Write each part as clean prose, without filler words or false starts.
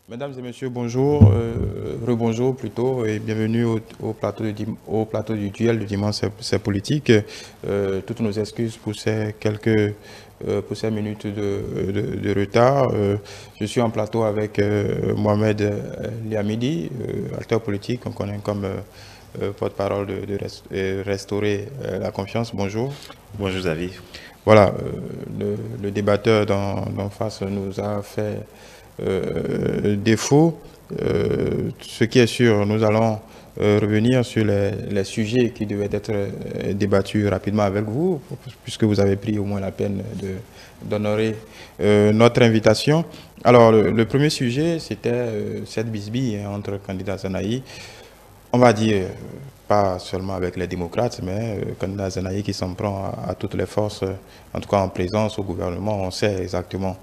Mesdames et messieurs, bonjour, rebonjour plutôt, et bienvenue au plateau du duel du dimanche, c'est politique. Toutes nos excuses pour ces minutes de retard. Je suis en plateau avec Mohamed Liamidi, acteur politique, qu'on connaît comme porte-parole de Restaurer la confiance. Bonjour. Bonjour Xavier. Voilà, le débatteur d'en face nous a fait défaut. Ce qui est sûr, nous allons revenir sur les sujets qui devaient être débattus rapidement avec vous, puisque vous avez pris au moins la peine d'honorer notre invitation. Alors, le premier sujet, c'était cette bisbille entre candidats Zanaï. On va dire, pas seulement avec les démocrates, mais candidat Zanaï qui s'en prend à toutes les forces, en tout cas en présence au gouvernement. On sait exactement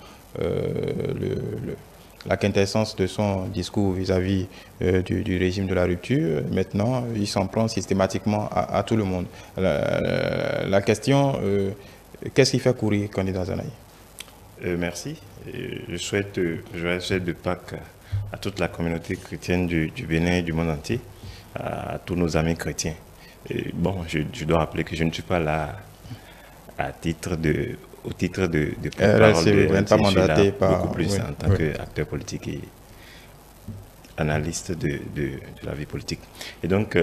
la quintessence de son discours vis-à-vis du régime de la rupture. Maintenant, il s'en prend systématiquement à tout le monde. La question, qu'est-ce qui fait courir candidat Zanaï? Merci. Je souhaite de Pâques à toute la communauté chrétienne du Bénin et du monde entier, à tous nos amis chrétiens. Bon, je dois rappeler que je ne suis pas là au titre de porte-parole de RNC, beaucoup plus en tant qu'acteur politique et analyste de la vie politique. Et donc,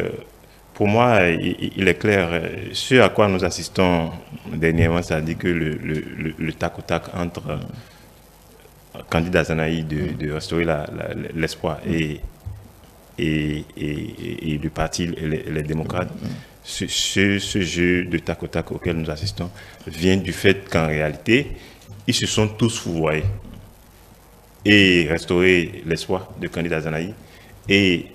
pour moi, il est clair, ce à quoi nous assistons dernièrement, c'est-à-dire que le tac au tac entre candidat Zanaï de restaurer l'espoir et le parti, les démocrates, ce jeu de tac au tac auquel nous assistons vient du fait qu'en réalité, ils se sont tous fourvoyés. Et restaurer l'espoir de candidat Zanaï et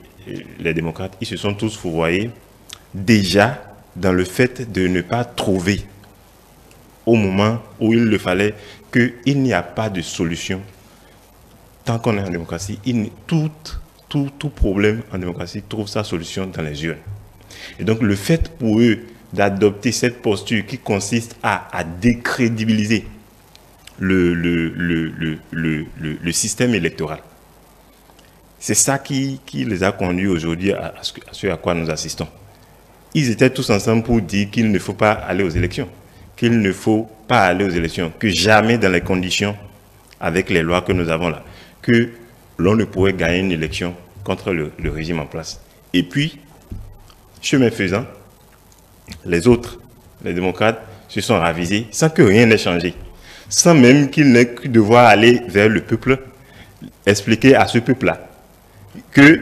les démocrates, ils se sont tous fourvoyés déjà dans le fait de ne pas trouver au moment où il le fallait qu'il n'y a pas de solution. Tant qu'on est en démocratie, tout problème en démocratie trouve sa solution dans les urnes. Et donc le fait pour eux d'adopter cette posture qui consiste à décrédibiliser le système électoral, c'est ça qui les a conduits aujourd'hui à ce à quoi nous assistons. Ils étaient tous ensemble pour dire qu'il ne faut pas aller aux élections, que jamais dans les conditions, avec les lois que nous avons là, que l'on ne pourrait gagner une élection contre le régime en place. Et puis, chemin faisant, les autres, les démocrates, se sont ravisés sans que rien n'ait changé, sans même qu'ils n'aient cru devoir aller vers le peuple, expliquer à ce peuple-là que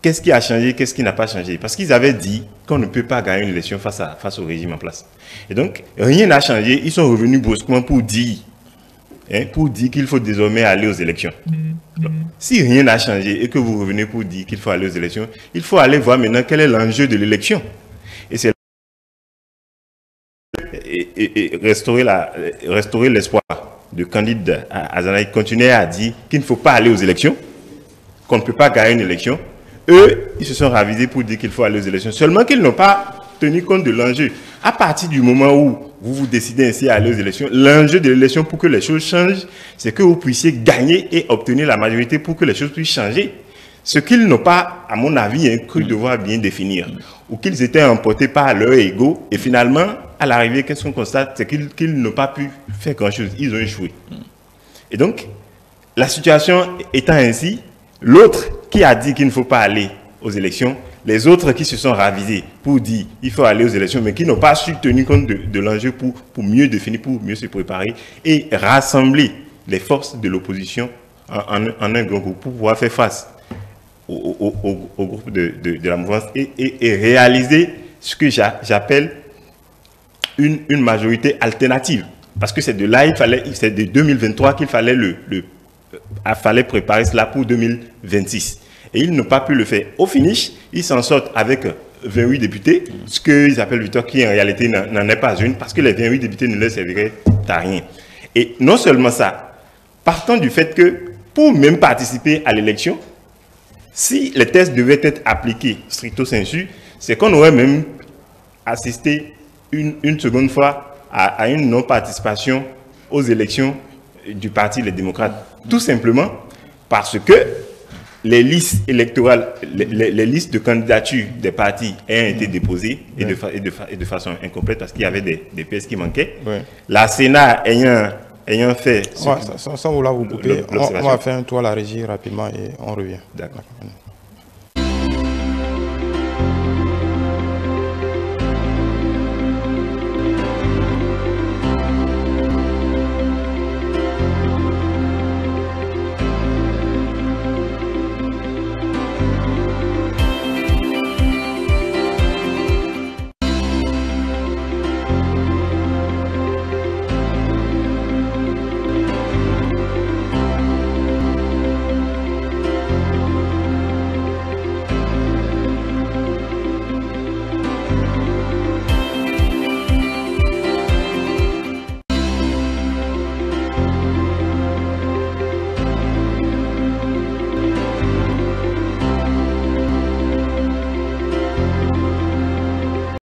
qu'est-ce qui a changé, qu'est-ce qui n'a pas changé. Parce qu'ils avaient dit qu'on ne peut pas gagner une élection face au régime en place. Et donc, rien n'a changé. Ils sont revenus brusquement pour dire qu'il faut désormais aller aux élections. Donc, si rien n'a changé et que vous revenez pour dire qu'il faut aller aux élections, il faut aller voir maintenant quel est l'enjeu de l'élection. Et c'est restaurer l'espoir de candidat à Zanaï, continuer à dire qu'il ne faut pas aller aux élections, qu'on ne peut pas gagner une élection. Eux, ils se sont ravisés pour dire qu'il faut aller aux élections. Seulement qu'ils n'ont pas tenu compte de l'enjeu. À partir du moment où vous décidez ainsi à aller aux élections, l'enjeu de l'élection pour que les choses changent, c'est que vous puissiez gagner et obtenir la majorité pour que les choses puissent changer. Ce qu'ils n'ont pas, à mon avis, cru devoir bien définir, ou qu'ils étaient emportés par leur ego, et finalement, à l'arrivée, qu'est-ce qu'on constate? C'est qu'ils n'ont pas pu faire grand-chose, ils ont échoué. Et donc, la situation étant ainsi, l'autre qui a dit qu'il ne faut pas aller aux élections, les autres qui se sont ravisés pour dire qu'il faut aller aux élections, mais qui n'ont pas su tenir compte de l'enjeu pour mieux définir, pour mieux se préparer et rassembler les forces de l'opposition en un grand groupe pour pouvoir faire face au groupe de la mouvance et réaliser ce que j'appelle une majorité alternative. Parce que c'est de là, c'est de 2023 qu'il fallait fallait préparer cela pour 2026. Et ils n'ont pas pu le faire. Au finish, ils s'en sortent avec 28 députés, ce qu'ils appellent victoire, qui en réalité n'en est pas une, parce que les 28 députés ne leur serviraient à rien. Et non seulement ça, partant du fait que pour même participer à l'élection, si les tests devaient être appliqués stricto sensu, c'est qu'on aurait même assisté une seconde fois à une non-participation aux élections du Parti Les Démocrates. Tout simplement Parce que les listes électorales, les listes de candidature des partis ayant été déposées et de façon incomplète parce qu'il y avait des pièces qui manquaient. La Sénat ayant fait... Sans vouloir vous couper, on va faire un tour à la régie rapidement et on revient. D'accord.